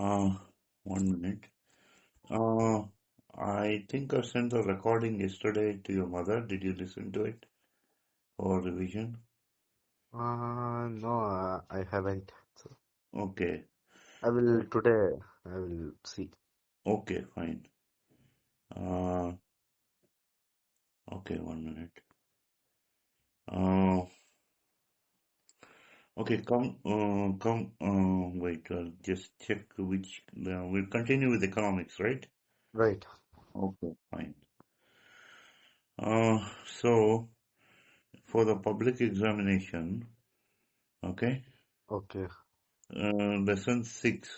Uh, 1 minute. Uh, I think I sent the recording yesterday to your mother. Did you listen to it for revision? No, I haven't. So Okay. I will today. I will see. Okay, fine. Uh, okay, 1 minute. Uh, okay, wait, just check which, we'll continue with economics, right? Right. Okay, fine. So for the public examination, okay, Okay. lesson 6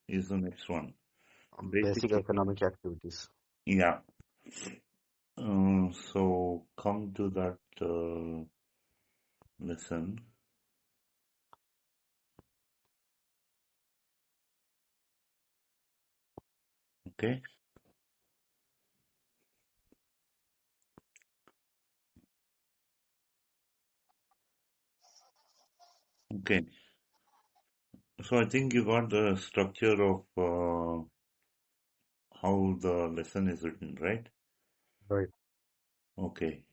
is the next one. Basic Basic economic economics. activities. Yeah. So come to that lesson. Okay. Okay. So I think you got the structure of how the lesson is written, right? Right. Okay.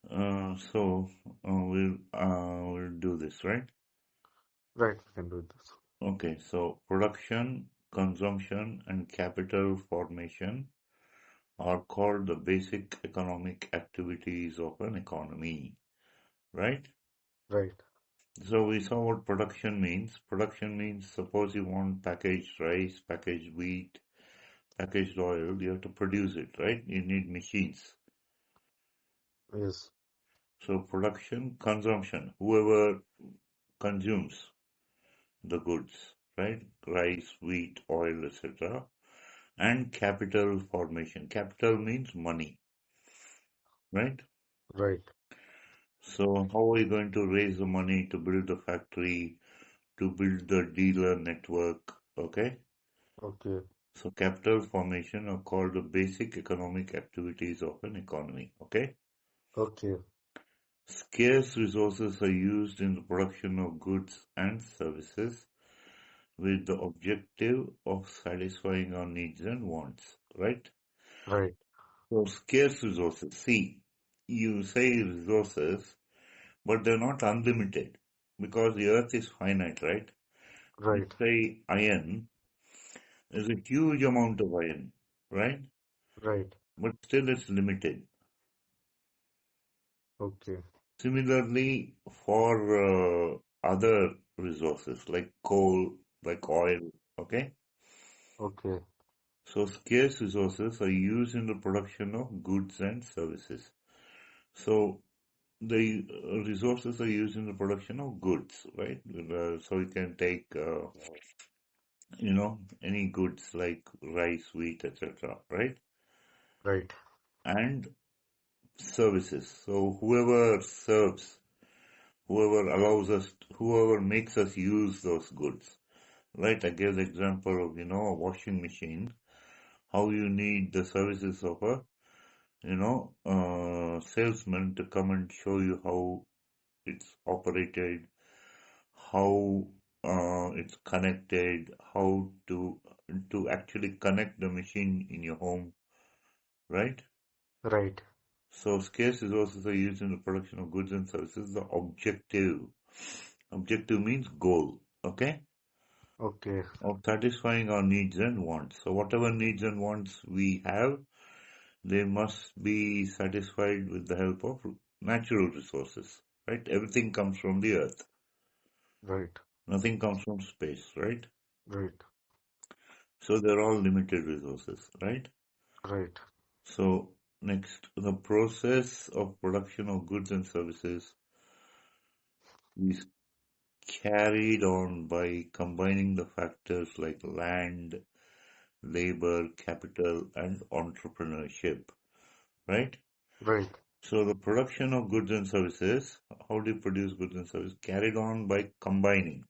So we'll do this, right? Right. We can do this. Okay. So production, consumption, and capital formation are called the basic economic activities of an economy, right? Right. So we saw what production means. Production means suppose you want packaged rice, packaged wheat, packaged oil, you have to produce it, right? You need machines. Yes. So production, consumption, whoever consumes the goods, right? Rice, wheat, oil, etc. And capital formation. Capital means money, right? Right. So how are we going to raise the money to build the factory, to build the dealer network, okay? Okay. So capital formation are called the basic economic activities of an economy. Okay. Okay. Scarce resources are used in the production of goods and services with the objective of satisfying our needs and wants. Right? Right. So scarce resources. See, you say resources, but they're not unlimited because the earth is finite, right? You Right. say iron, there's a huge amount of iron, right? Right. But still it's limited. Okay. Similarly, for other resources like coal, like oil, okay? Okay. So scarce resources are used in the production of goods and services. So the resources are used in the production of goods, right? So you can take, any goods like rice, wheat, etc., right? Right. And services. So whoever serves, whoever makes us use those goods. Right, I gave the example of, a washing machine, how you need the services of a, salesman to come and show you how it's operated, how it's connected, how to actually connect the machine in your home, right? Right. So scarce resources are used in the production of goods and services. The objective means goal, okay? Okay. Of satisfying our needs and wants. So whatever needs and wants we have, they must be satisfied with the help of natural resources, right? Everything comes from the earth. Right. Nothing comes from space, right? Right. So they're all limited resources, right? Right. So next, the process of production of goods and services is carried on by combining the factors like land, labor, capital, and entrepreneurship, right? Right. So the production of goods and services, how do you produce goods and services? Carried on by combining,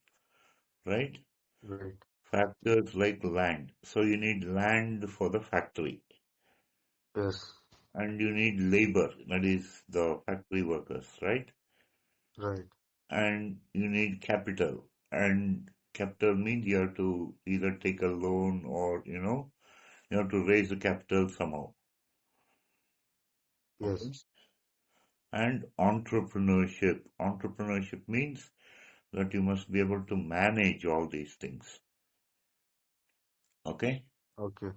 right? Right. Factors like land. So you need land for the factory, Yes. and you need labor, that is the factory workers, right? Right. And you need capital, and capital means you have to either take a loan or, you have to raise the capital somehow. Okay. Yes. And entrepreneurship. Entrepreneurship means that you must be able to manage all these things. Okay. Okay.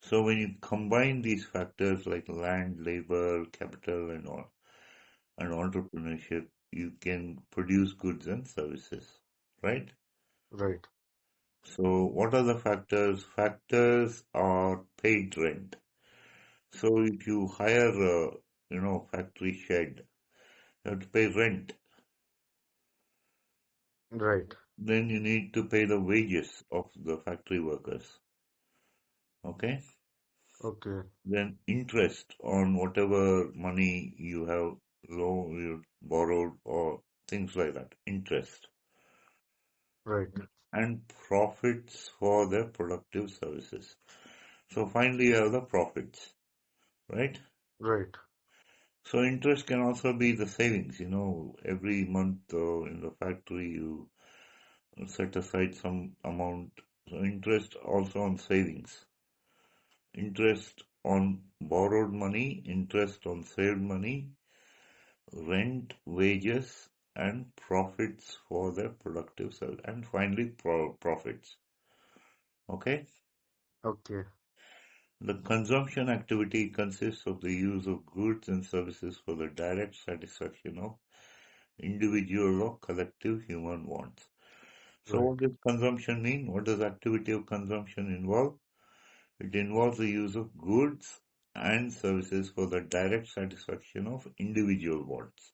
So when you combine these factors like land, labor, capital, and all, and entrepreneurship, you can produce goods and services, right? Right. So what are the factors? Factors are paid rent. So if you hire a, factory shed, you have to pay rent. Right. Then you need to pay the wages of the factory workers. Okay? Okay. Then interest on whatever money you have you borrowed or things like that. Interest. Right. And profits for their productive services. So finally you have the profits, right? Right. So interest can also be the savings, every month in the factory you set aside some amount. So interest also on savings, interest on borrowed money, interest on saved money, rent, wages, and profits for their productive service, and finally profits. Okay. Okay. The consumption activity consists of the use of goods and services for the direct satisfaction of individual or collective human wants. So Right. what does consumption mean? What does activity of consumption involve? It involves the use of goods and services for the direct satisfaction of individual wants.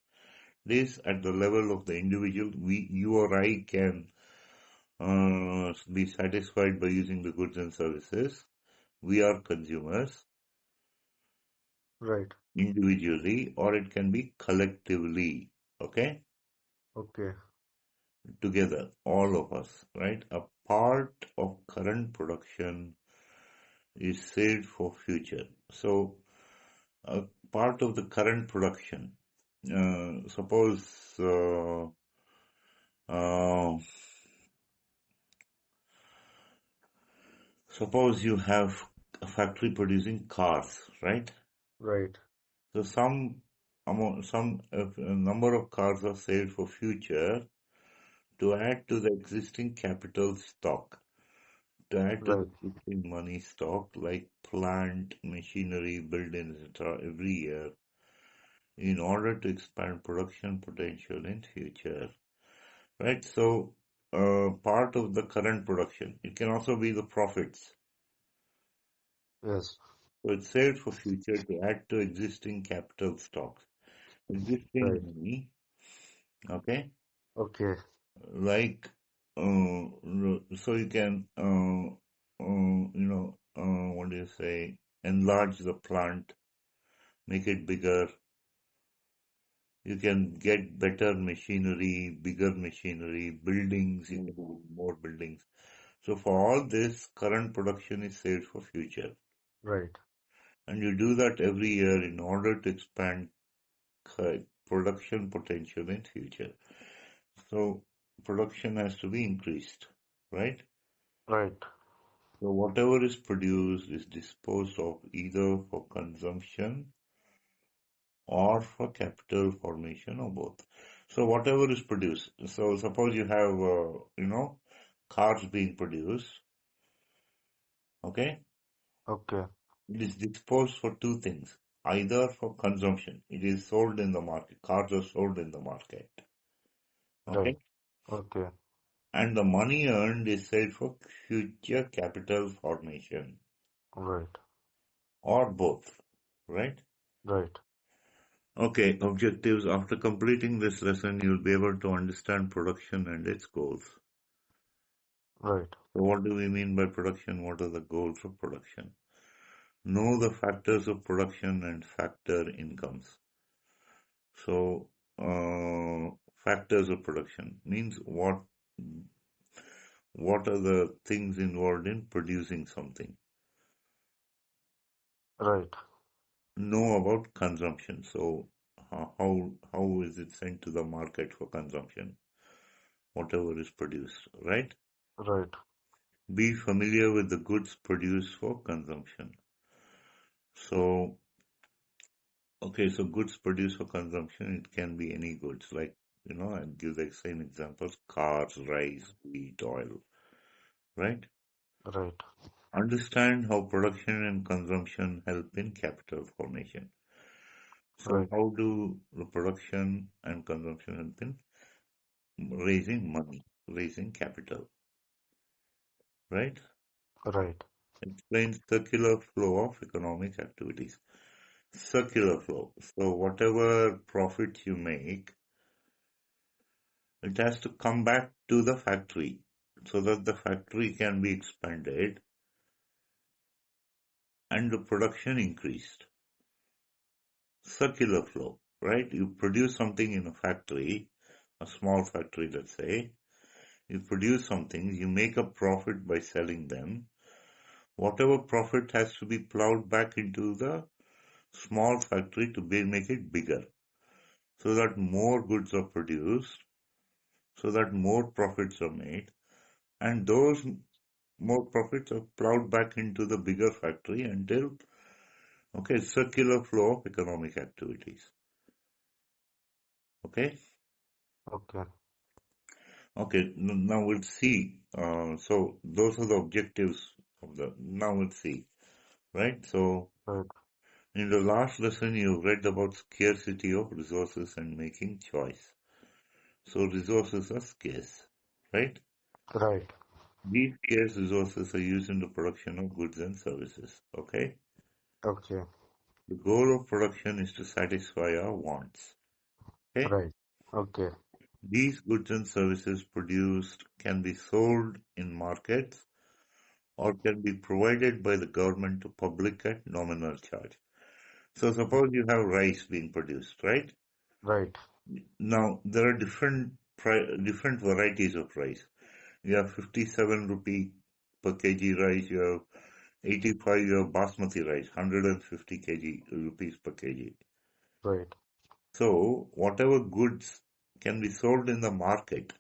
This at the level of the individual, you or I can be satisfied by using the goods and services. We are consumers Right. individually, or it can be collectively. Okay, Okay. together, all of us, right? A part of current production is saved for future. So, a part of the current production, suppose, uh, suppose you have a factory producing cars, right? Right. So some a number of cars are saved for future to add to the existing capital stock, to add to the Right. existing money stock like plant, machinery, buildings, etc. every year in order to expand production potential in future. Right? So part of the current production. It can also be the profits. Yes. So it's saved for future to add to existing capital stocks. Existing Right. money, okay? Okay. Like, so you can, what do you say, enlarge the plant, make it bigger. You can get better machinery, bigger machinery, buildings, you can do more buildings. So for all this, current production is saved for future. Right. And you do that every year in order to expand production potential in future. So production has to be increased, right? Right. So whatever is produced is disposed of either for consumption or for capital formation or both. So whatever is produced. So suppose you have, cars being produced, okay? Okay. It is disposed for two things. Either for consumption. It is sold in the market. Cars are sold in the market. Right. Okay? Okay. And the money earned is saved for future capital formation. Right. Or both. Right? Right. Okay, objectives. After completing this lesson, you'll be able to understand production and its goals. Right. So what do we mean by production? What are the goals of production? Know the factors of production and factor incomes. So, factors of production means what are the things involved in producing something. Right. Know about consumption. So, how is it sent to the market for consumption? Whatever is produced, right? right, Be familiar with the goods produced for consumption. So, okay, so goods produced for consumption, it can be any goods, like, I'll give the same examples: cars, rice, wheat, oil, right? right, Understand how production and consumption help in capital formation. So, right, how do the production and consumption help in raising money, raising capital, right? right, Explains circular flow of economic activities. Circular flow. So, whatever profit you make, it has to come back to the factory so that the factory can be expanded and the production increased. Circular flow, right? You produce something in a factory, a small factory, let's say. You produce something, you make a profit by selling them. Whatever profit has to be plowed back into the small factory to make it bigger so that more goods are produced, so that more profits are made, and those more profits are plowed back into the bigger factory until, okay, circular flow of economic activities. Okay, okay, okay, now we'll see. So those are the objectives of now we'll see, right? So right, in the last lesson, you read about scarcity of resources and making choice. So resources are scarce, right? right, These scarce resources are used in the production of goods and services. Okay. okay, The goal of production is to satisfy our wants. Okay. right, okay, These goods and services produced can be sold in markets or can be provided by the government to public at nominal charge. So suppose you have rice being produced, right? right, Now there are different varieties of rice. You have 57 rupee per kg rice, you have 85, you have basmati rice, 150 rupees per kg. right, So whatever goods can be sold in the market,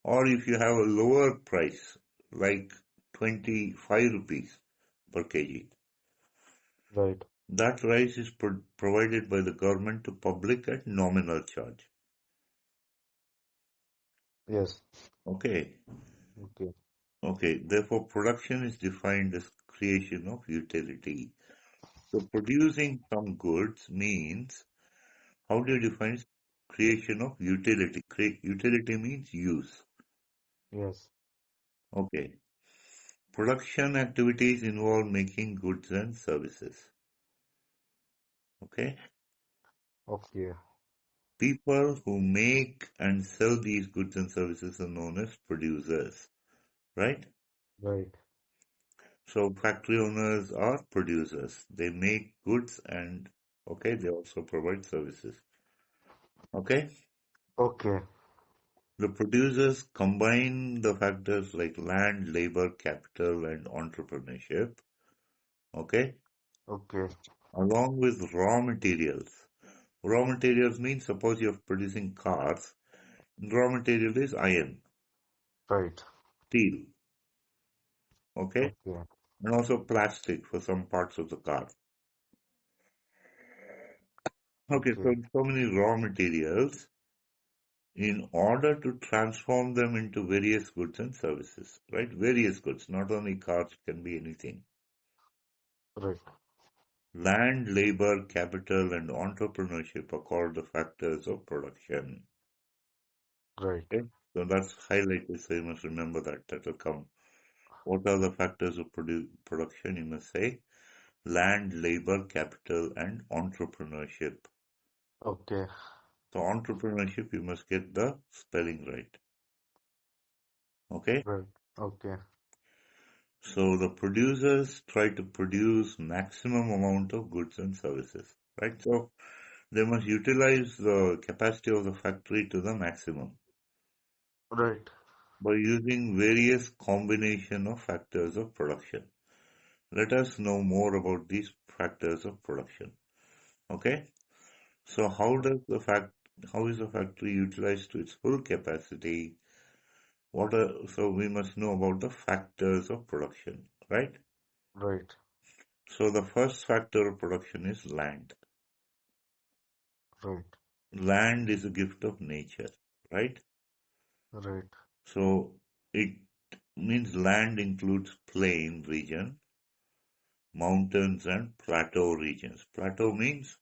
or if you have a lower price, like 25 rupees per kg, right, that rice is provided by the government to public at nominal charge. yes, Okay. okay, Okay. Therefore, production is defined as creation of utility. So producing some goods means, how do you define creation of utility? Utility means use. yes, Okay. Production activities involve making goods and services. Okay. okay, People who make and sell these goods and services are known as producers, right? right, So factory owners are producers. They make goods and, okay, they also provide services. Okay. okay, The producers combine the factors like land, labor, capital, and entrepreneurship, okay, okay, along with raw materials. Raw materials means, suppose you're producing cars, raw material is iron, right, steel, okay, okay, and also plastic for some parts of the car. Okay, okay, so many raw materials in order to transform them into various goods and services, right? Various goods, not only cars, can be anything. right, Land, labor, capital, and entrepreneurship are called the factors of production. right, Okay? So that's highlighted, so you must remember that. That will come. What are the factors of production? You must say land, labor, capital, and entrepreneurship. okay, So entrepreneurship, you must get the spelling right. Okay? right, okay, So the producers try to produce maximum amount of goods and services, right? So they must utilize the capacity of the factory to the maximum right, by using various combination of factors of production. Let us know more about these factors of production. Okay? So how is the factory utilized to its full capacity? So we must know about the factors of production, right? Right. So the first factor of production is land. Right. Land is a gift of nature, right? Right. So it means land includes plain region, mountains and plateau regions. Plateau means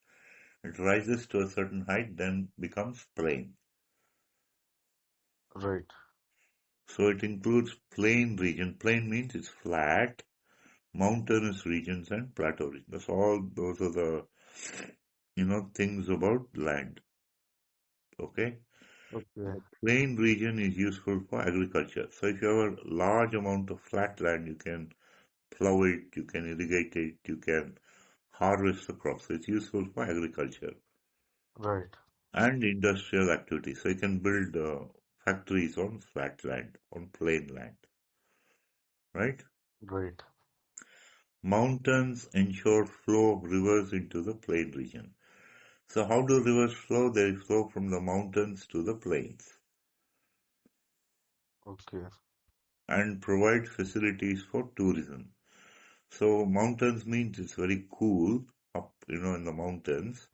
it rises to a certain height, then becomes plain. Right. So it includes plain region. Plain means it's flat, mountainous regions and plateau regions. Those are the things about land. Okay. Okay. Plain region is useful for agriculture. So if you have a large amount of flat land, you can plow it, you can irrigate it, you can harvest the crops. So it's useful for agriculture Right. and industrial activity. So you can build factories on flat land, on plain land, right? Right. Mountains ensure flow of rivers into the plain region. So how do rivers flow? They flow from the mountains to the plains Okay. and provide facilities for tourism. So mountains means it's very cool up, in the mountains.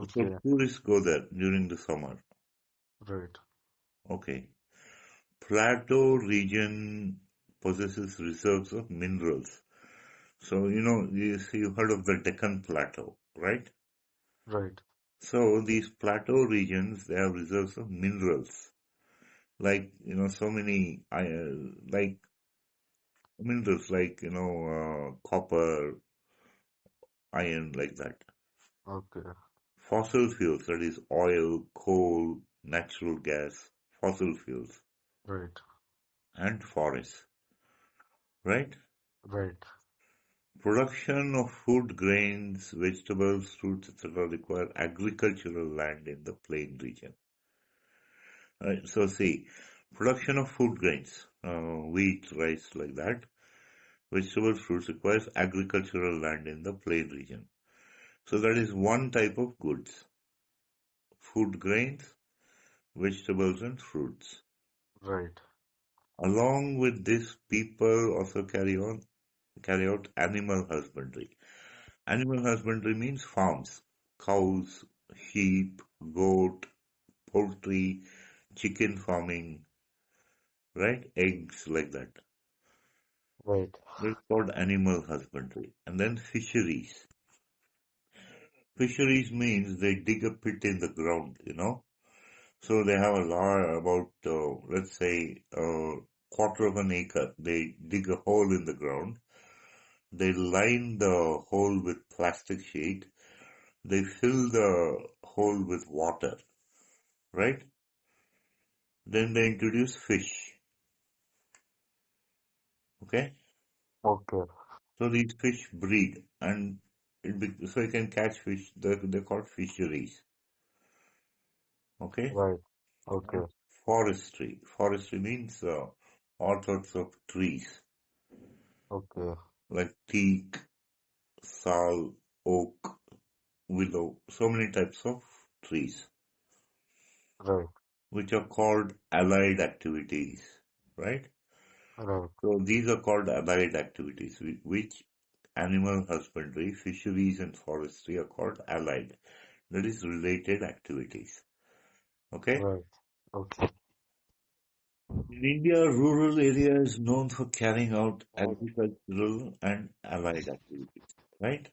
So Okay. tourists go there during the summer. Right. Okay. Plateau region possesses reserves of minerals. So, you heard of the Deccan Plateau, right? Right. So these plateau regions, they have reserves of minerals, like, so many, like minerals like, copper, iron, like that. Okay. Fossil fuels, that is oil, coal, natural gas, fossil fuels, Right. and forests, right? Right. Production of food, grains, vegetables, fruits, etc. require agricultural land in the plain region. Right? So see, production of food grains, wheat, rice, like that, vegetables, fruits requires agricultural land in the plain region. So that is one type of goods, food grains, vegetables and fruits. Right. Along with this, people also carry out animal husbandry. Animal husbandry means farms, cows, sheep, goat, poultry, chicken farming, right? Eggs, like that. Right. It's called animal husbandry. And then fisheries. Fisheries means they dig a pit in the ground. So they have a lot about, let's say, a quarter of an acre. They dig a hole in the ground. They line the hole with plastic sheet. They fill the hole with water, right? Then they introduce fish. Okay? Okay. So these fish breed and so you can catch fish. They're called fisheries. Okay? Right. Okay. And forestry. Forestry means all sorts of trees Okay. like teak, sal, oak, willow. So many types of trees, Right. which are called allied activities, right? Right. So these are called allied activities, which animal husbandry, fisheries and forestry are called allied. That is related activities. Okay? Right. Okay. In India, rural area is known for carrying out agricultural and allied activities. Right?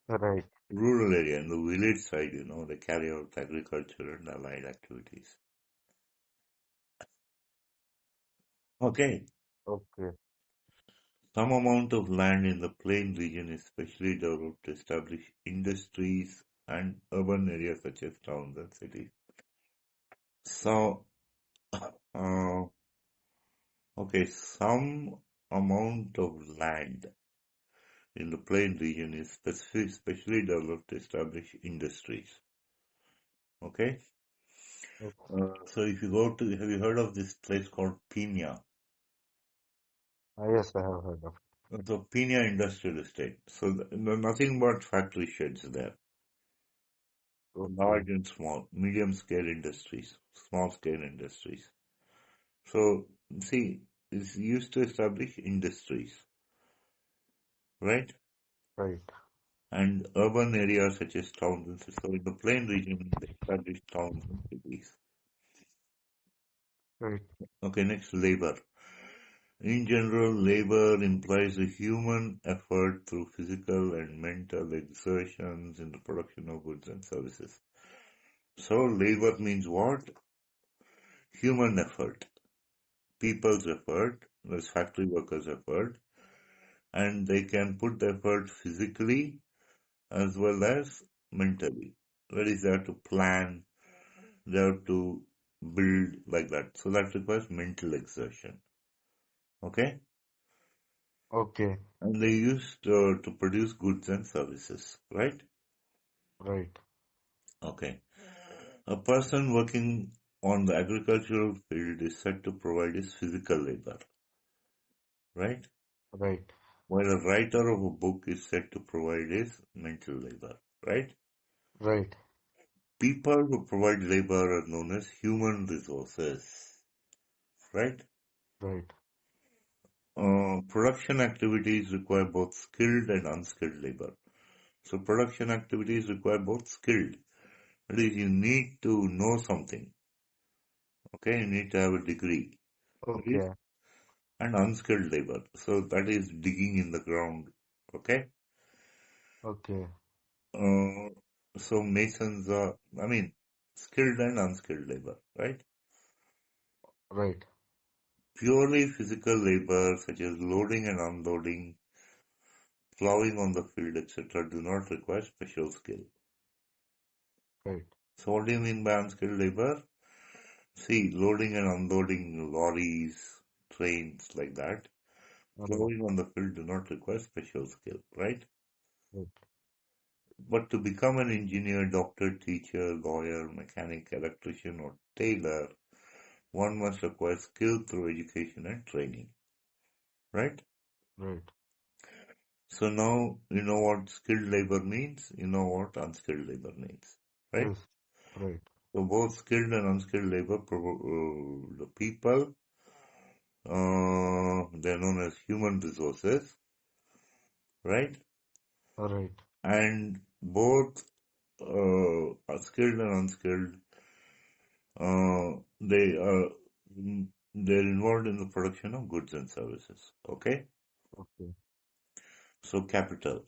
Right. Rural area, in the village side, they carry out agriculture and allied activities. Okay. Okay. Some amount of land in the plain region is specially developed to establish industries and urban areas such as towns and cities. So, uh, okay, some amount of land in the plain region is specially developed to establish industries. Okay, Okay. so if you go to, have you heard of this place called Pina? Yes, I have heard of. So Pina Industrial Estate. So nothing but factory sheds there, Okay. large and small, medium scale industries, small scale industries. So, see, it's used to establish industries, right? Right. And urban areas such as towns and cities. So in the plain region, they established towns and cities. Right. Okay, next, labor. In general, labor implies a human effort through physical and mental exertions in the production of goods and services. So labor means what? Human effort, people's effort, that's factory workers' effort, and they can put the effort physically as well as mentally. That is, they have to plan, they have to build like that. So that requires mental exertion. Okay? Okay. And they used to produce goods and services, right? Right. Okay. A person working on the agricultural field is said to provide his physical labor, right? Right. While a writer of a book is said to provide his mental labor, right? Right. People who provide labor are known as human resources, right? Right. Production activities require both skilled and unskilled labor. So production activities require both skilled. That is, you need to know something. Okay, you need to have a degree. That is, Okay. and unskilled labor. So that is digging in the ground. Okay. Okay. Uh, so masons are, I mean, skilled and unskilled labor, right? Right. Purely physical labor such as loading and unloading, plowing on the field, etc., do not require special skill. Right. So what do you mean by unskilled labor? See, loading and unloading lorries, trains like that, Right. plowing on the field do not require special skill, right? Right. But to become an engineer, doctor, teacher, lawyer, mechanic, electrician, or tailor, one must acquire skill through education and training, right? Right. So now you know what skilled labor means, you know what unskilled labor means, right? Yes. Right. So both skilled and unskilled labor, the people, they're known as human resources, right? Right. And both skilled and unskilled, they are they're involved in the production of goods and services. Okay, Okay. so capital.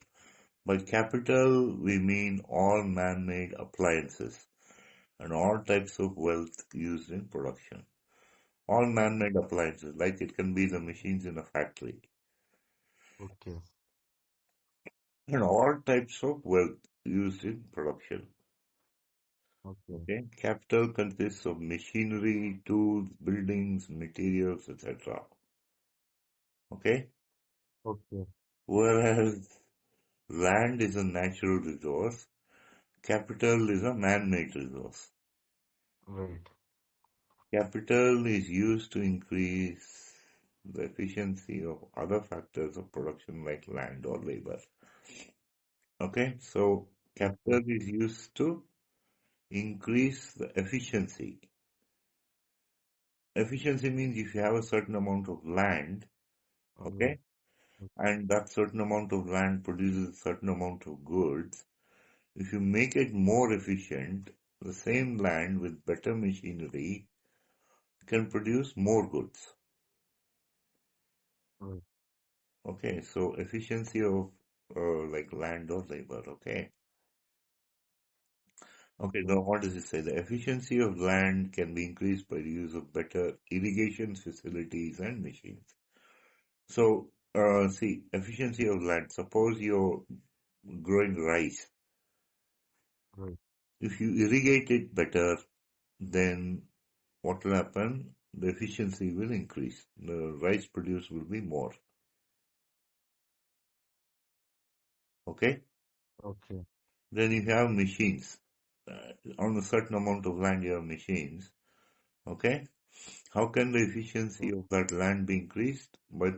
By capital, we mean all man-made appliances and all types of wealth used in production. All man-made appliances, like it can be the machines in a factory, Okay. and all types of wealth used in production. Okay. Okay, capital consists of machinery, tools, buildings, materials, etc. Okay, Okay. whereas land is a natural resource, capital is a man-made resource. Right. Capital is used to increase the efficiency of other factors of production like land or labor. Okay, so Okay. capital is used to increase the efficiency. Efficiency means if you have a certain amount of land, All right. okay, and that certain amount of land produces a certain amount of goods, if you make it more efficient, the same land with better machinery can produce more goods. Right. Okay, so efficiency of like land or labor. Okay, okay. Okay. Now what does it say? The efficiency of land can be increased by the use of better irrigation facilities and machines. So, see, efficiency of land. Suppose you're growing rice. Right. If you irrigate it better, then what will happen? The efficiency will increase. The rice produced will be more. Okay. Okay. Then you have machines. On a certain amount of land, you have machines. Okay. How can the efficiency Okay. of that land be increased? By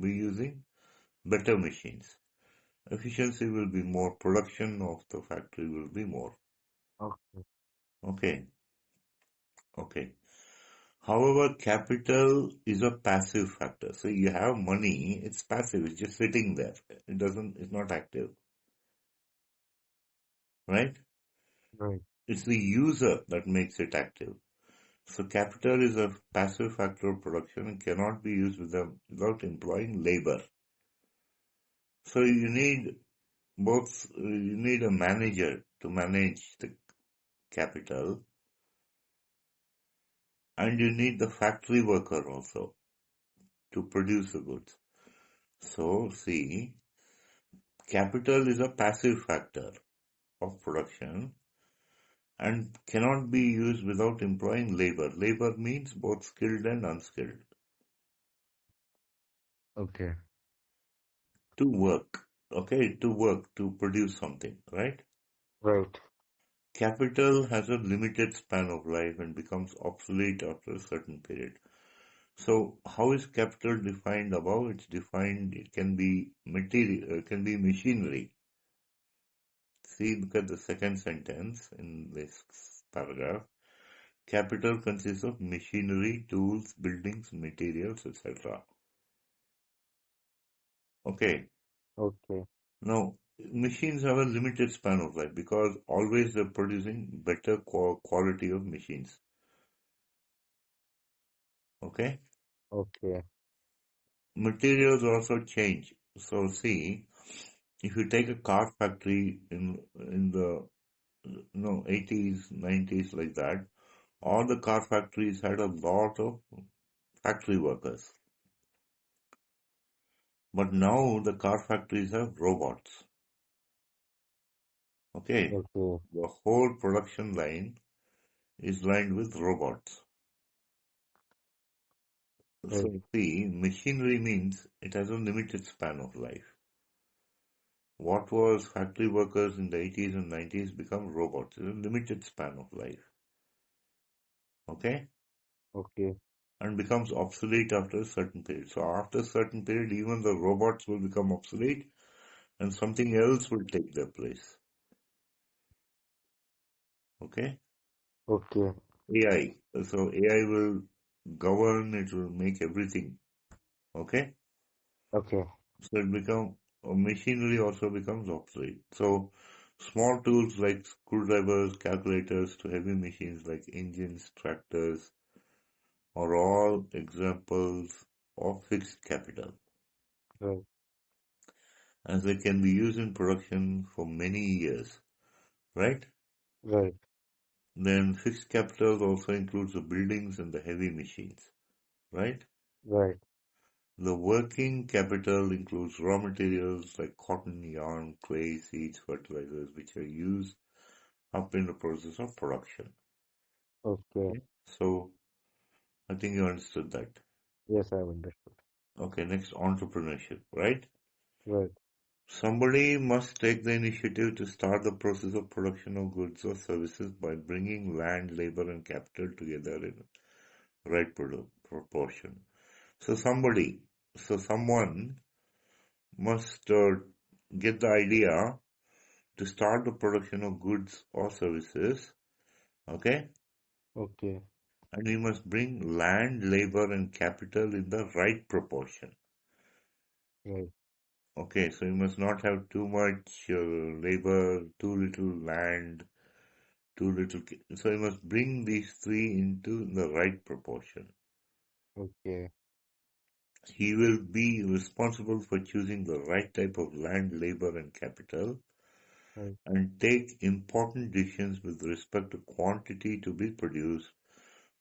using better machines. Efficiency will be more. Production of the factory will be more. Okay. Okay. Okay. However, capital is a passive factor. So you have money, it's passive, it's just sitting there. It's not active, right? right, It's the user that makes it active. So capital is a passive factor of production and cannot be used without employing labor. So you need a manager to manage the capital, and you need the factory worker also to produce the goods. So see, capital is a passive factor of production and cannot be used without employing labor. Labor means both skilled and unskilled okay, to work. Okay, to work, to produce something, right? right, Capital has a limited span of life and becomes obsolete after a certain period. So, how is capital defined above? It's defined, it can be material, it can be machinery. See, look at the second sentence in this paragraph. Capital consists of machinery, tools, buildings, materials, etc. Okay. okay, Now, machines have a limited span of life because always they're producing better quality of machines. Okay. okay, Materials also change. So see, if you take a car factory in the 80s, 90s like that, all the car factories had a lot of factory workers. But now the car factories have robots. Okay, okay, the whole production line is lined with robots. right, So see, machinery means it has a limited span of life. What was factory workers in the 80s and 90s become robots. It's a limited span of life. Okay? okay, And becomes obsolete after a certain period. So after a certain period, even the robots will become obsolete and something else will take their place. Okay? okay, AI. So AI will govern, it will make everything. Okay? okay, So machinery also becomes obsolete. So small tools like screwdrivers, calculators to heavy machines like engines, tractors are all examples of fixed capital, right, as they can be used in production for many years, right? right, Then fixed capital also includes the buildings and the heavy machines, right? right, The working capital includes raw materials like cotton, yarn, clay, seeds, fertilizers, which are used up in the process of production. okay. Okay. So I think you understood that. Yes, I have understood. Okay, next entrepreneurship, right? Right, Somebody must take the initiative to start the process of production of goods or services by bringing land, labor, and capital together in right proportion. So someone must get the idea to start the production of goods or services, okay? okay, And we must bring land, labor, and capital in the right proportion. right, Okay, so you must not have too much labor, too little land, too little. So you must bring these three into the right proportion. okay, He will be responsible for choosing the right type of land, labor, and capital, right, and take important decisions with respect to quantity to be produced,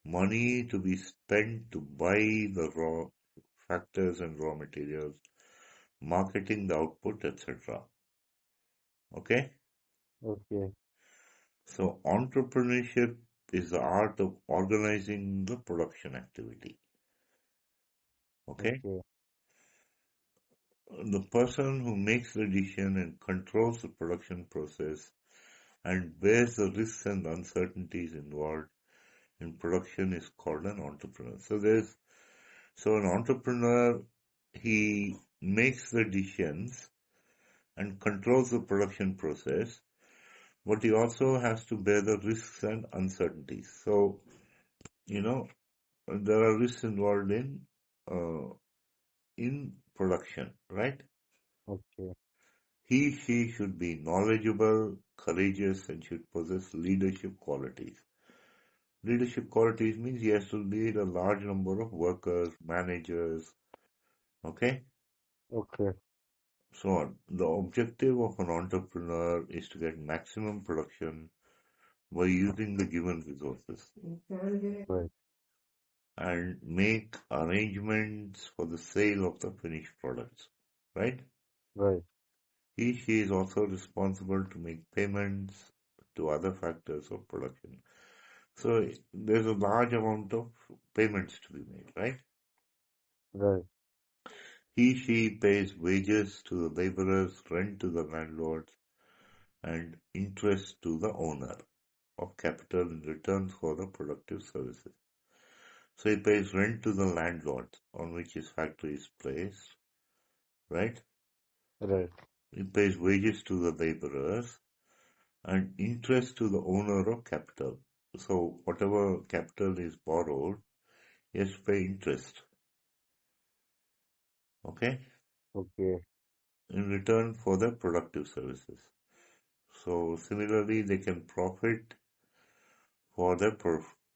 money to be spent to buy the raw factors and raw materials, marketing the output, etc. Okay? okay, So, entrepreneurship is the art of organizing the production activity. Okay? okay, The person who makes the decision and controls the production process and bears the risks and uncertainties involved in production is called an entrepreneur. So an entrepreneur, he makes the decisions and controls the production process, but he also has to bear the risks and uncertainties. So, you know, there are risks involved in production, right? Okay. She should be knowledgeable, courageous, and should possess leadership qualities. Leadership qualities means he has to lead a large number of workers, managers, okay, Okay. so on. The objective of an entrepreneur is to get maximum production by using the given resources Right. and make arrangements for the sale of the finished products, right? Right. She is also responsible to make payments to other factors of production. So there's a large amount of payments to be made, right? Right. She pays wages to the laborers, rent to the landlords, and interest to the owner of capital in return for the productive services. So he pays rent to the landlord on which his factory is placed, right? Right. He pays wages to the laborers and interest to the owner of capital. So whatever capital is borrowed, he has to pay interest, okay, Okay. in return for the productive services. So similarly, they can profit for their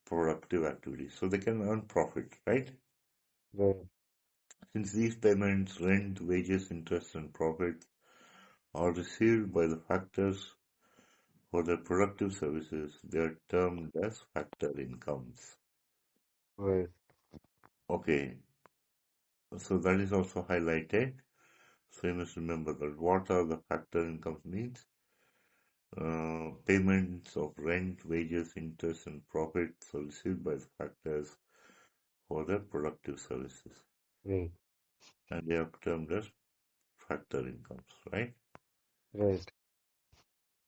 productive activities. So they can earn profit, right? Right. Since these payments, rent, wages, interest, and profit, are received by the factors for their productive services, they are termed as factor incomes. Right. Okay, so that is also highlighted. So you must remember that what are the factor incomes means? Payments of rent, wages, interest, and profits are received by the factors for their productive services, Right. and they are termed as factor incomes, right? Right.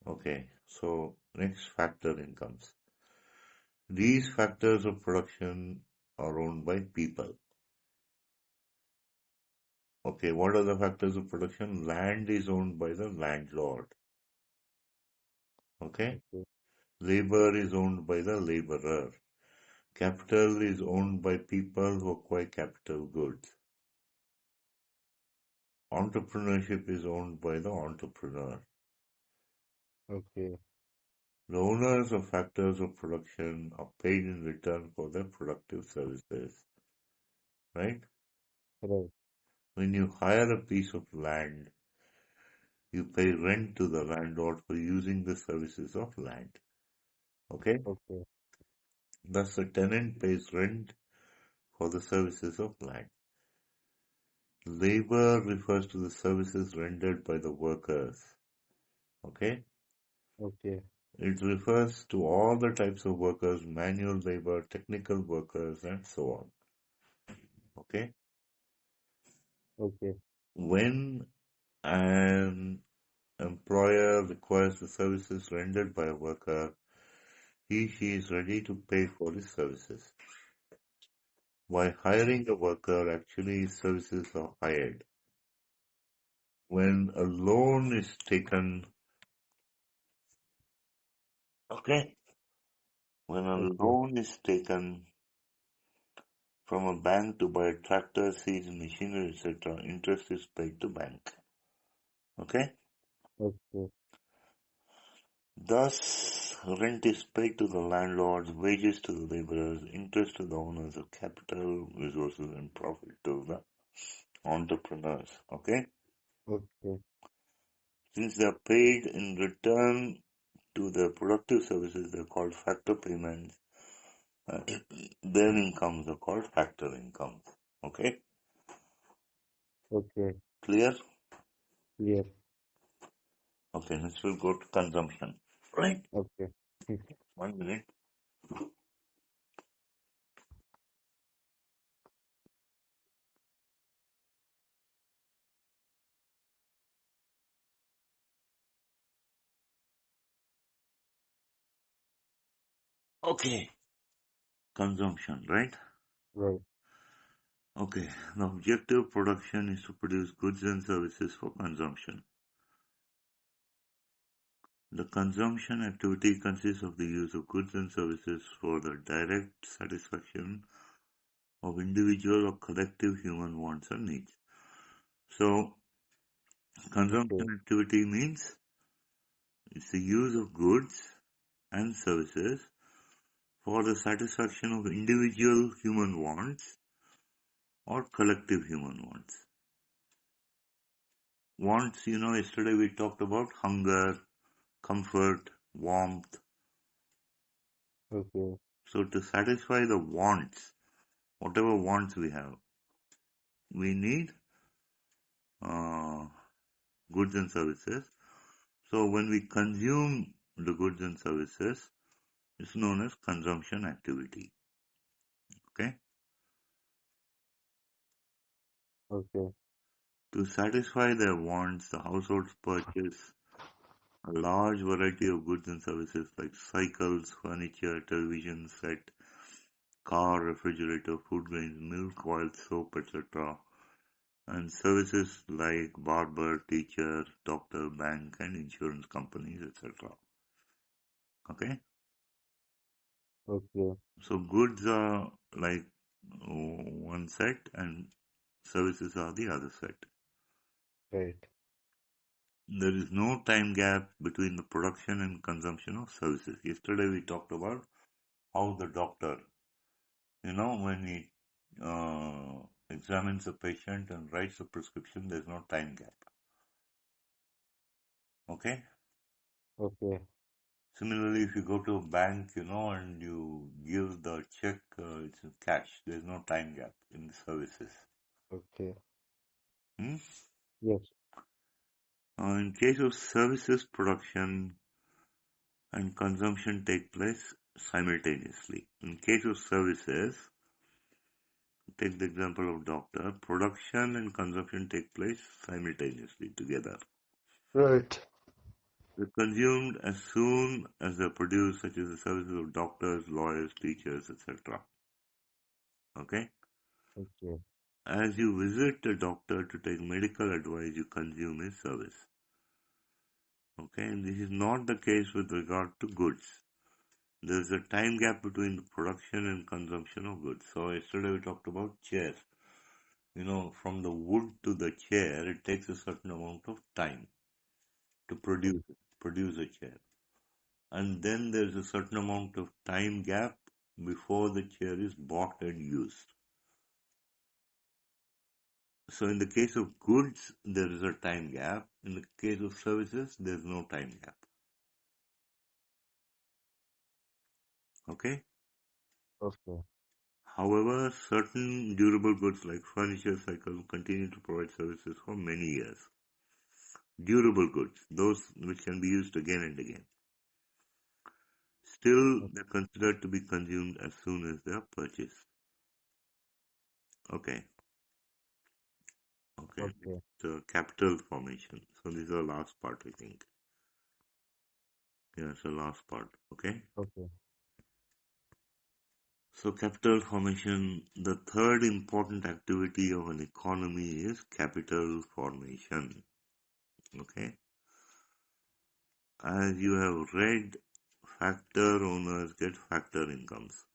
Okay, so next factor incomes. These factors of production are owned by people. Okay, what are the factors of production? Land is owned by the landlord. Okay, Okay. labor is owned by the laborer. Capital is owned by people who acquire capital goods. Entrepreneurship is owned by the entrepreneur. Okay. The owners of factors of production are paid in return for their productive services, right? Right. When you hire a piece of land, you pay rent to the landlord for using the services of land. Okay? Okay. Thus, the tenant pays rent for the services of land. Labor refers to the services rendered by the workers. Okay? Okay. It refers to all the types of workers, manual labor, technical workers, and so on. Okay? Okay. When an employer requires the services rendered by a worker, she is ready to pay for his services. By hiring a worker, actually services are hired. When a loan is taken, okay, when a Okay. loan is taken from a bank to buy a tractor, seeds, machinery, etc., interest is paid to bank. Okay? Okay. Thus, rent is paid to the landlords, wages to the laborers, interest to the owners of capital, resources, and profit to the entrepreneurs. Okay? Okay. Since they are paid in return to their productive services, they are called factor payments. Uh, their incomes are called factor incomes. Okay? Okay. Clear? Clear. Okay, next we'll go to consumption. Right? Okay. 1 minute. Okay. Consumption, right? Right. Okay. The objective of production is to produce goods and services for consumption. The consumption activity consists of the use of goods and services for the direct satisfaction of individual or collective human wants and needs. So, Okay. consumption activity means it's the use of goods and services for the satisfaction of individual human wants or collective human wants. Wants, yesterday we talked about hunger, comfort, warmth. Okay. So, to satisfy the wants, whatever wants we have, we need uh, goods and services. So, when we consume the goods and services, it's known as consumption activity. Okay? Okay. To satisfy their wants, the households purchase a large variety of goods and services like cycles, furniture, television set, car, refrigerator, food grains, milk, oil, soap, etc. And services like barber, teacher, doctor, bank, and insurance companies, etc. Okay? Okay. So goods are like one set and services are the other set. Right. There is no time gap between the production and consumption of services. Yesterday we talked about how the doctor, when he examines a patient and writes a prescription, there's no time gap. Okay? Okay. Similarly, if you go to a bank, and you give the check, it's in cash. There's no time gap in the services. Okay. Hmm? Yes. In case of services, production and consumption take place simultaneously. In case of services, take the example of doctor, production and consumption take place simultaneously together. Right. They're consumed as soon as they're produced, such as the services of doctors, lawyers, teachers, etc. Okay? Okay. As you visit a doctor to take medical advice, you consume his service. Okay? And this is not the case with regard to goods. There is a time gap between the production and consumption of goods. So yesterday we talked about chairs. From the wood to the chair, it takes a certain amount of time to produce a chair. And then there's a certain amount of time gap before the chair is bought and used. So in the case of goods, there is a time gap. In the case of services, there's no time gap. Okay? Okay. However, certain durable goods like furniture cycle continue to provide services for many years. Durable goods, those which can be used again and again. Still, they're considered to be consumed as soon as they are purchased. Okay. Okay. Okay. Capital formation. So this is the last part, I think. Yeah, it's the last part. Okay. Okay. So capital formation, the third important activity of an economy is capital formation. Okay. As you have read, factor owners get factor incomes.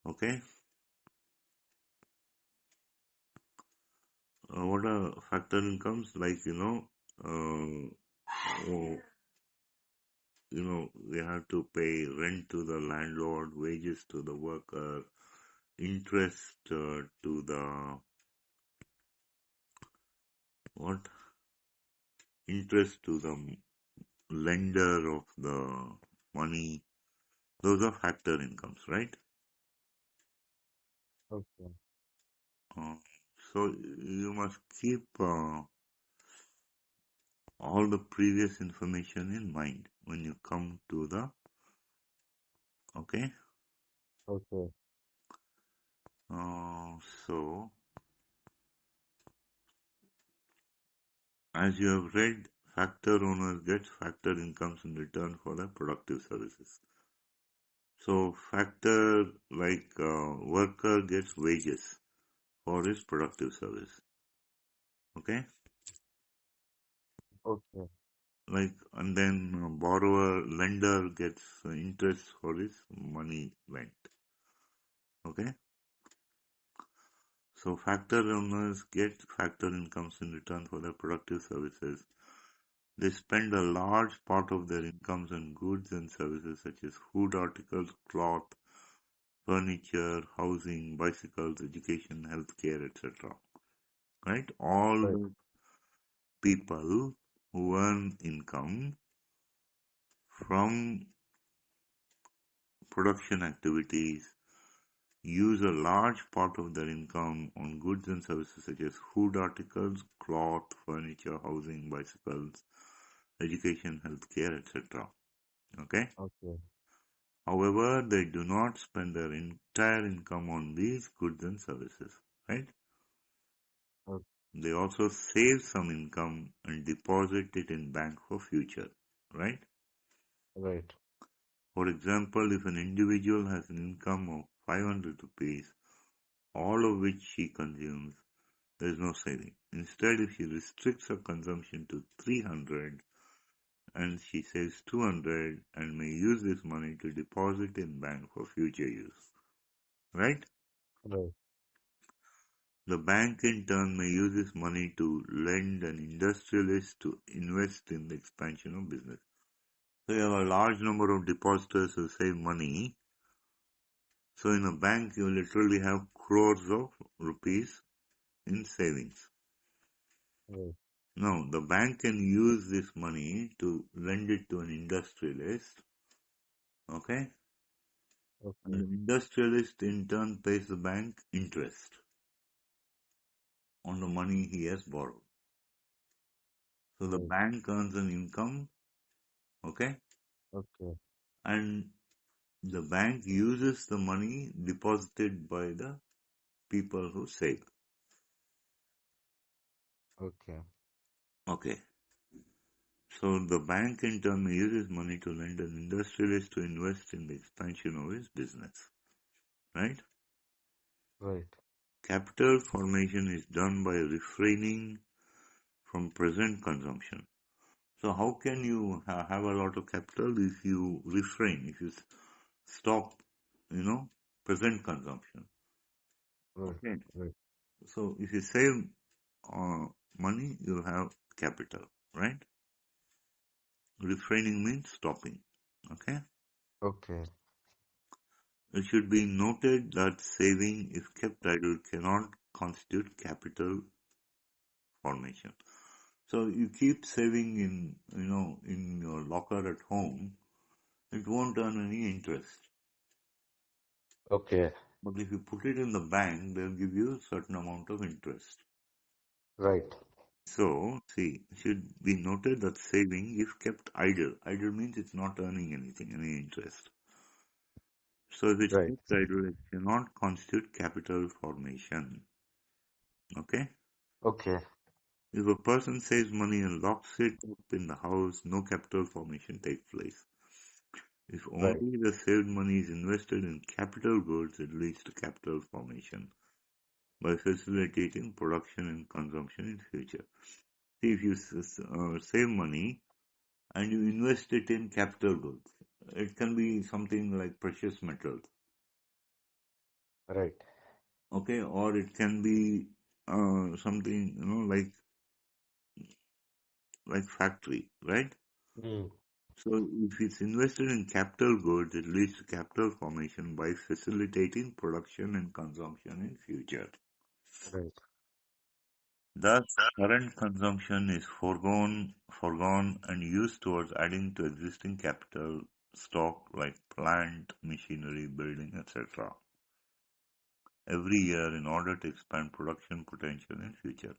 Okay. What are factor incomes? Like, oh, they have to pay rent to the landlord, wages to the worker, interest to the what? Interest to the lender of the money. Those are factor incomes, right? Okay. Uh, so you must keep all the previous information in mind when you come to the okay. Okay. So as you have read, factor owners get factor incomes in return for their productive services. So factor like worker gets wages for his productive service. Okay, Okay. like and then borrower lender gets interest for his money lent. Okay, So factor owners get factor incomes in return for their productive services. They spend a large part of their incomes on goods and services such as food articles, cloth, furniture, housing, bicycles, education, healthcare, etc. Right? All Right. the people who earn income from production activities use a large part of their income on goods and services such as food articles, cloth, furniture, housing, bicycles, education, healthcare, etc. Okay? Okay. However, they do not spend their entire income on these goods and services, right? Okay. They also save some income and deposit it in bank for future, right? Right. For example, if an individual has an income of 500 rupees, all of which she consumes, there is no saving. Instead, if she restricts her consumption to 300 and she saves 200 and may use this money to deposit in bank for future use, right? Right. The bank in turn may use this money to lend an industrialist to invest in the expansion of business. So you have a large number of depositors who save money. So in a bank you literally have crores of rupees in savings. Right. Now the bank can use this money to lend it to an industrialist, okay? And Okay. the industrialist in turn pays the bank interest on the money he has borrowed. So the Right. bank earns an income, okay? Okay. And the bank uses the money deposited by the people who save. Okay. Okay. So the bank in turn uses money to lend an industrialist to invest in the expansion of his business. Right? Right. Capital formation is done by refraining from present consumption. So how can you have a lot of capital if you refrain, if you stop, present consumption? Right. Okay. Right. So if you save uh, money, you'll have capital, right? Refraining means stopping. Okay. Okay. It should be noted that saving, if kept idle, cannot constitute capital formation. So you keep saving in your locker at home, it won't earn any interest. Okay. But if you put it in the bank, they'll give you a certain amount of interest. Right. So, see, it should be noted that saving, if kept idle means it's not earning anything, any interest. So if it's Right. kept idle, it cannot constitute capital formation. Okay? Okay. If a person saves money and locks it up in the house, no capital formation takes place. If Right. only the saved money is invested in capital goods, it leads to capital formation by facilitating production and consumption in future. See, if you save money and you invest it in capital goods, it can be something like precious metals, Right. okay, or it can be something like factory, right? Mm. So if it's invested in capital goods, it leads to capital formation by facilitating production and consumption in future. Right. Thus, current consumption is foregone and used towards adding to existing capital stock like plant, machinery, building, etc. every year in order to expand production potential in future.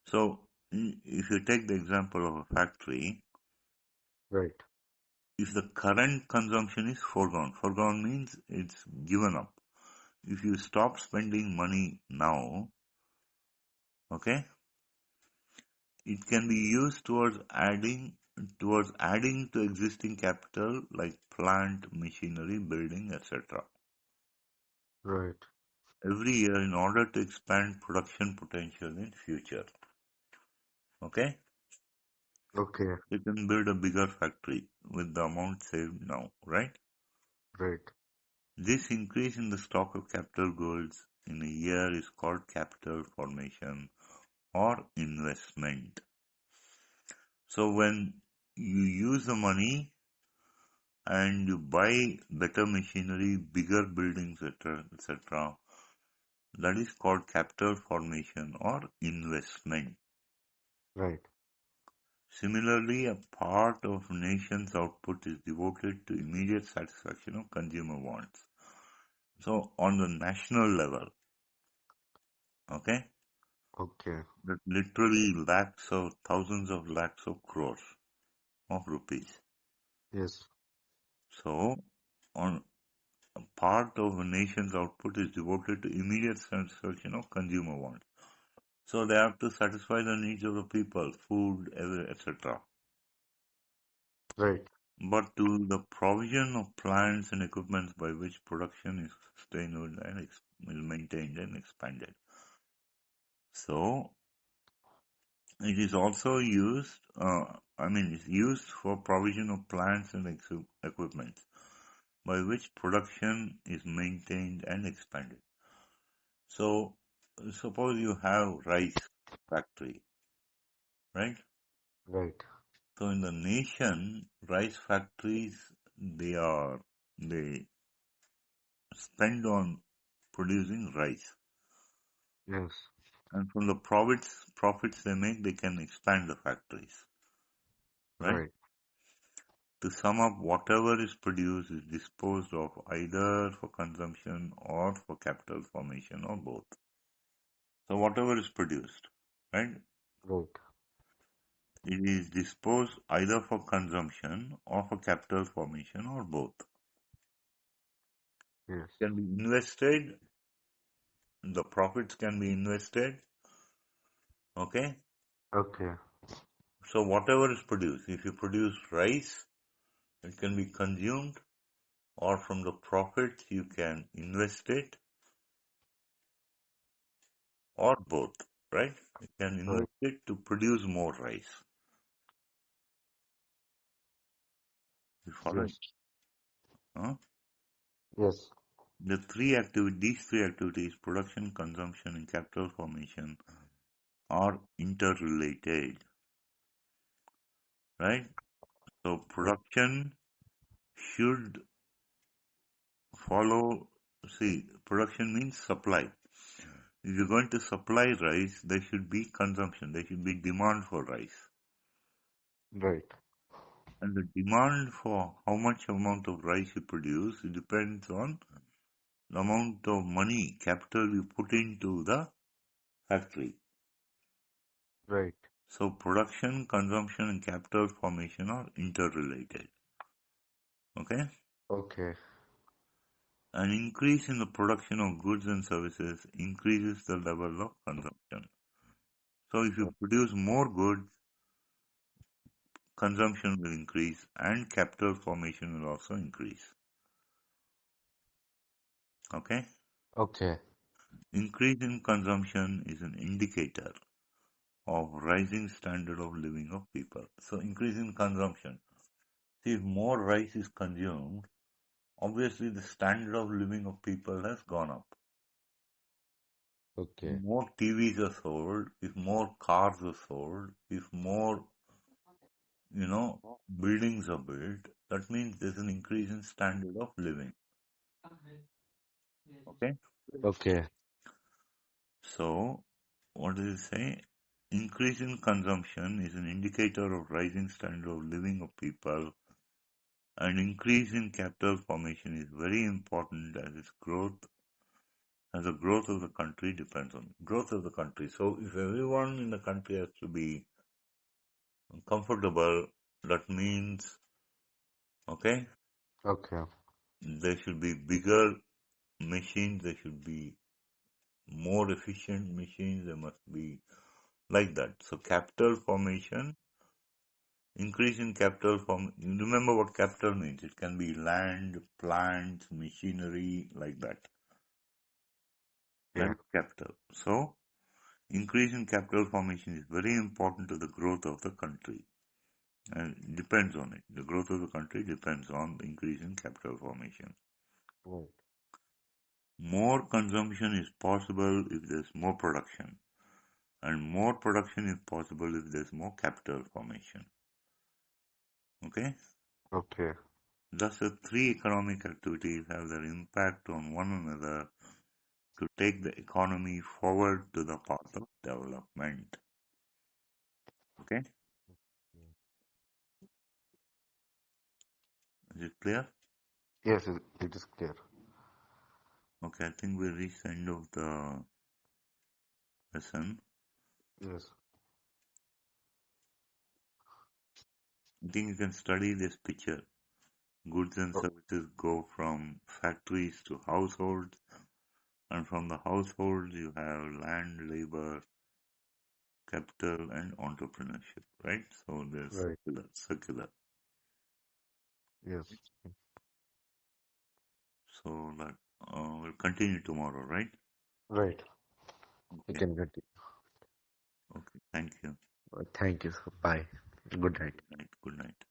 So, if you take the example of a factory, Right. if the current consumption is foregone means it's given up. If you stop spending money now, okay, it can be used towards adding to existing capital like plant, machinery, building, etc. Right. every year in order to expand production potential in future. Okay? Okay. You can build a bigger factory with the amount saved now, right? Right. This increase in the stock of capital goods in a year is called capital formation or investment. So when you use the money and you buy better machinery, bigger buildings, etc., that is called capital formation or investment. Right. Similarly, a part of a nation's output is devoted to immediate satisfaction of consumer wants. So on the national level, okay, Okay. that literally lakhs of thousands of lakhs of crores of rupees. Yes. So on a part of a nation's output is devoted to immediate satisfaction of consumer wants. So they have to satisfy the needs of the people, food, etc. Right. But to the provision of plants and equipment by which production is sustained and is maintained and expanded. So it is also used, it's used for provision of plants and equipment by which production is maintained and expanded. So suppose you have rice factory, right? Right. So in the nation, rice factories, they spend on producing rice. Yes. And from the profits they make, they can expand the factories, right? Right. To sum up, whatever is produced is disposed of either for consumption or for capital formation or both. So whatever is produced, right, Right. it is disposed either for consumption or for capital formation or both. Yes. Can be invested, the profits can be invested, okay? Okay. So whatever is produced, if you produce rice, it can be consumed, or from the profits you can invest it, or both, right? You can Right. invest it to produce more rice. You follow it? Yes. Huh? Yes. These three activities, production, consumption, and capital formation, are interrelated, right? So Right. production should follow, see, production means supply. If you're going to supply rice, there should be consumption, there should be demand for rice. Right. And the demand for how much amount of rice you produce, it depends on the amount of money, capital you put into the factory. Right. So production, consumption, and capital formation are interrelated. Okay? Okay. An increase in the production of goods and services increases the level of consumption. So if you Right. produce more goods, consumption will increase and capital formation will also increase. Okay? Okay. Increase in consumption is an indicator of rising standard of living of people. So increase in consumption. See, if more rice is consumed, obviously the standard of living of people has gone up. If Okay. more TVs are sold, if more cars are sold, if more, buildings are built, that means there's an increase in standard of living. Okay? Okay. So, what does it say? Increase in consumption is an indicator of rising standard of living of people. An increase in capital formation is very important as the growth of the country depends on growth of the country. So if everyone in the country has to be comfortable, that means, okay, Okay. there should be bigger machines, there should be more efficient machines, there must be like that. So capital formation, increase in capital form. Remember what capital means. It can be land, plants, machinery, like that. That Yeah. is capital. So increase in capital formation is very important to the growth of the country. And it depends on it. The growth of the country depends on the increase in capital formation. Right. More consumption is possible if there's more production, and more production is possible if there's more capital formation. Okay? Okay. Thus, the three economic activities have their impact on one another to take the economy forward to the path of development. Okay? Is it clear? Yes, it is clear. Okay, I think we reached the end of the lesson. Yes. I think you can study this picture. Goods and O- services go from factories to households, and from the households you have land, labor, capital, and entrepreneurship, right? So there's Right. circular. Yes. So that we'll continue tomorrow, right? Right. We Okay. can continue. Okay. Thank you. Thank you. Bye. Good night. Good night. Good night.